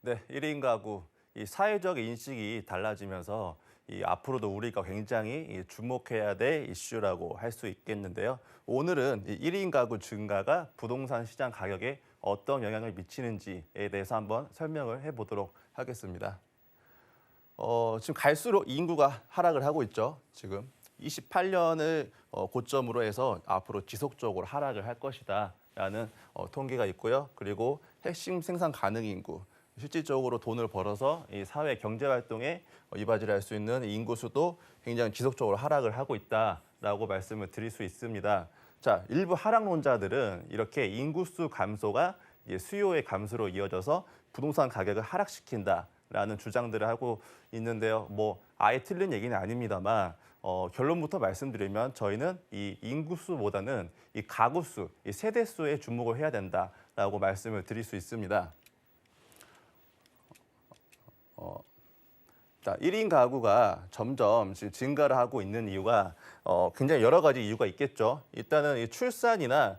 네, 1인 가구, 이 사회적 인식이 달라지면서 앞으로도 우리가 굉장히 주목해야 될 이슈라고 할 수 있겠는데요. 오늘은 1인 가구 증가가 부동산 시장 가격에 어떤 영향을 미치는지에 대해서 한번 설명을 해보도록 하겠습니다. 지금 갈수록 인구가 하락을 하고 있죠. 지금 28년을 고점으로 해서 앞으로 지속적으로 하락을 할 것이다라는 통계가 있고요. 그리고 핵심 생산 가능 인구, 실질적으로 돈을 벌어서 이 사회 경제 활동에 이바지를 할 수 있는 인구 수도 굉장히 지속적으로 하락을 하고 있다라고 말씀을 드릴 수 있습니다. 자, 일부 하락론자들은 이렇게 인구수 감소가 수요의 감소로 이어져서 부동산 가격을 하락시킨다라는 주장들을 하고 있는데요. 뭐 아예 틀린 얘기는 아닙니다만 결론부터 말씀드리면 저희는 이 인구수보다는 이 가구수, 이 세대수에 주목을 해야 된다라고 말씀을 드릴 수 있습니다. 자, 1인 가구가 점점 증가를 하고 있는 이유가 굉장히 여러 가지 이유가 있겠죠. 일단은 이 출산이나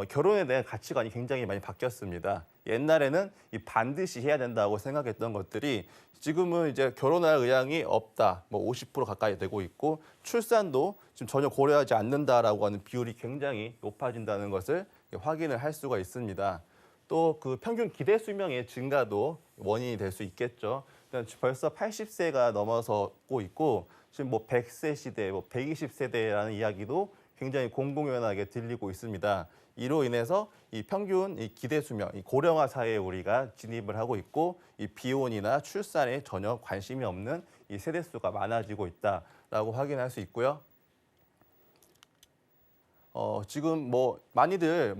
결혼에 대한 가치관이 굉장히 많이 바뀌었습니다. 옛날에는 이 반드시 해야 된다고 생각했던 것들이 지금은 이제 결혼할 의향이 없다, 뭐 50% 가까이 되고 있고 출산도 지금 전혀 고려하지 않는다라고 하는 비율이 굉장히 높아진다는 것을 확인을 할 수가 있습니다. 또 그 평균 기대 수명의 증가도 원인이 될 수 있겠죠. 벌써 80세가 넘어서고 있고 지금 뭐 100세 시대, 뭐 120세대라는 이야기도 굉장히 공공연하게 들리고 있습니다. 이로 인해서 이 평균 이 기대 수명, 이 고령화 사회에 우리가 진입을 하고 있고 이 비혼이나 출산에 전혀 관심이 없는 이 세대 수가 많아지고 있다라고 확인할 수 있고요. 지금 뭐 많이들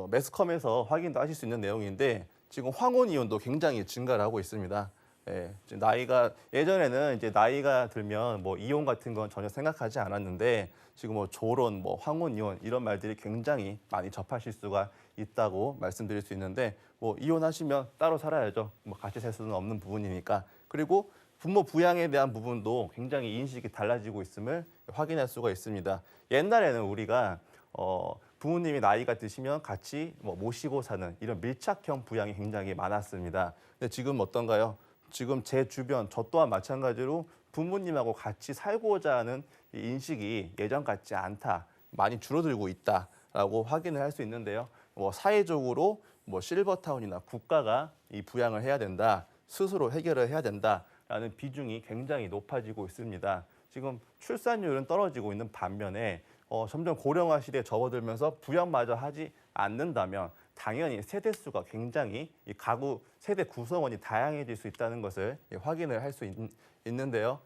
매스컴에서 확인도 하실 수 있는 내용인데 지금 황혼 이혼도 굉장히 증가를 하고 있습니다. 예, 나이가 예전에는 이제 나이가 들면 뭐 이혼 같은 건 전혀 생각하지 않았는데 지금 뭐 조론, 뭐 황혼 이혼 이런 말들이 굉장히 많이 접하실 수가 있다고 말씀드릴 수 있는데 뭐 이혼하시면 따로 살아야죠. 뭐 같이 살 수는 없는 부분이니까. 그리고 부모 부양에 대한 부분도 굉장히 인식이 달라지고 있음을 확인할 수가 있습니다. 옛날에는 우리가 부모님이 나이가 드시면 같이 뭐 모시고 사는 이런 밀착형 부양이 굉장히 많았습니다. 근데 지금 어떤가요? 지금 제 주변, 저 또한 마찬가지로 부모님하고 같이 살고자 하는 이 인식이 예전 같지 않다, 많이 줄어들고 있다라고 확인을 할 수 있는데요. 뭐 사회적으로 뭐 실버타운이나 국가가 이 부양을 해야 된다, 스스로 해결을 해야 된다라는 비중이 굉장히 높아지고 있습니다. 지금 출산율은 떨어지고 있는 반면에 점점 고령화 시대에 접어들면서 부양마저 하지 않는다면 당연히 세대 수가 굉장히 이 가구 세대 구성원이 다양해질 수 있다는 것을 확인을 할 수 있는데요.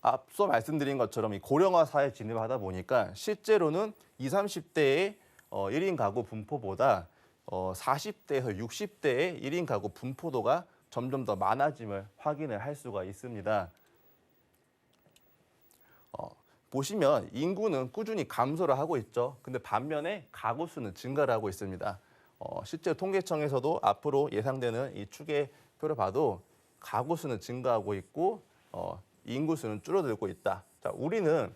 앞서 말씀드린 것처럼 이 고령화 사회에 진입하다 보니까 실제로는 20, 30대의 1인 가구 분포보다 40대에서 60대의 1인 가구 분포도가 점점 더 많아짐을 확인을 할 수가 있습니다. 보시면 인구는 꾸준히 감소를 하고 있죠. 근데 반면에 가구 수는 증가를 하고 있습니다. 실제 통계청에서도 앞으로 예상되는 이 추계표를 봐도 가구 수는 증가하고 있고 인구 수는 줄어들고 있다. 자, 우리는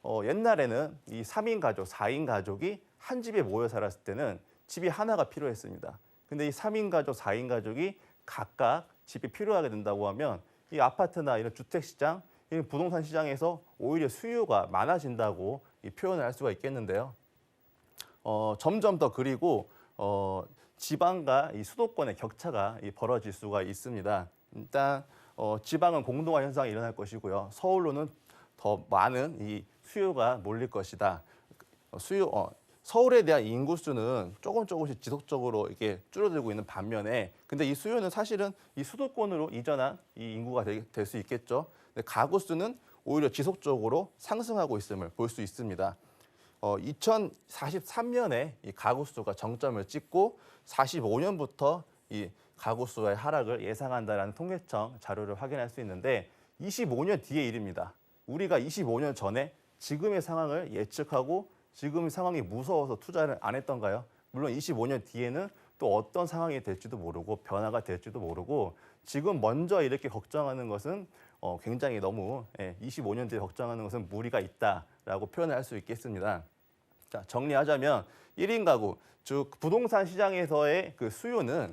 옛날에는 이 3인 가족, 4인 가족이 한 집에 모여 살았을 때는 집이 하나가 필요했습니다. 근데 이 3인 가족, 4인 가족이 각각 집이 필요하게 된다고 하면 이 아파트나 이런 주택 시장, 이 부동산 시장에서 오히려 수요가 많아진다고 표현을 할 수가 있겠는데요. 점점 더 그리고 지방과 이 수도권의 격차가 벌어질 수가 있습니다. 일단 지방은 공동화 현상이 일어날 것이고요. 서울로는 더 많은 이 수요가 몰릴 것이다. 서울에 대한 인구 수는 조금씩 지속적으로 이렇게 줄어들고 있는 반면에, 근데 이 수요는 사실은 이 수도권으로 이전한 이 인구가 될 수 있겠죠. 근데 가구 수는 오히려 지속적으로 상승하고 있음을 볼 수 있습니다. 2043년에 이 가구 수가 정점을 찍고 45년부터 이 가구 수의 하락을 예상한다라는 통계청 자료를 확인할 수 있는데 25년 뒤의 일입니다. 우리가 25년 전에 지금의 상황을 예측하고 지금 상황이 무서워서 투자를 안 했던가요? 물론 25년 뒤에는 또 어떤 상황이 될지도 모르고 변화가 될지도 모르고 지금 먼저 이렇게 걱정하는 것은 굉장히 너무 25년 뒤에 걱정하는 것은 무리가 있다라고 표현을 할 수 있겠습니다. 자, 정리하자면 1인 가구, 즉 부동산 시장에서의 그 수요는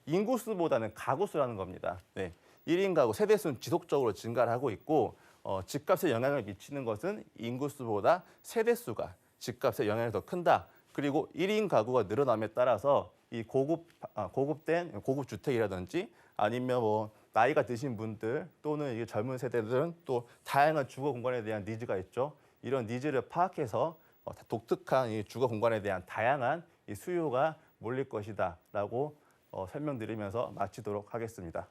인구수보다는 가구수라는 겁니다. 네. 1인 가구 세대수는 지속적으로 증가를 하고 있고 집값에 영향을 미치는 것은 인구수보다 세대수가 집값에 영향이 더 큰다. 그리고 1인 가구가 늘어남에 따라서 이 고급된 고급 주택이라든지 아니면 뭐 나이가 드신 분들 또는 이 젊은 세대들은 또 다양한 주거 공간에 대한 니즈가 있죠. 이런 니즈를 파악해서 독특한 이 주거 공간에 대한 다양한 이 수요가 몰릴 것이다라고 설명드리면서 마치도록 하겠습니다.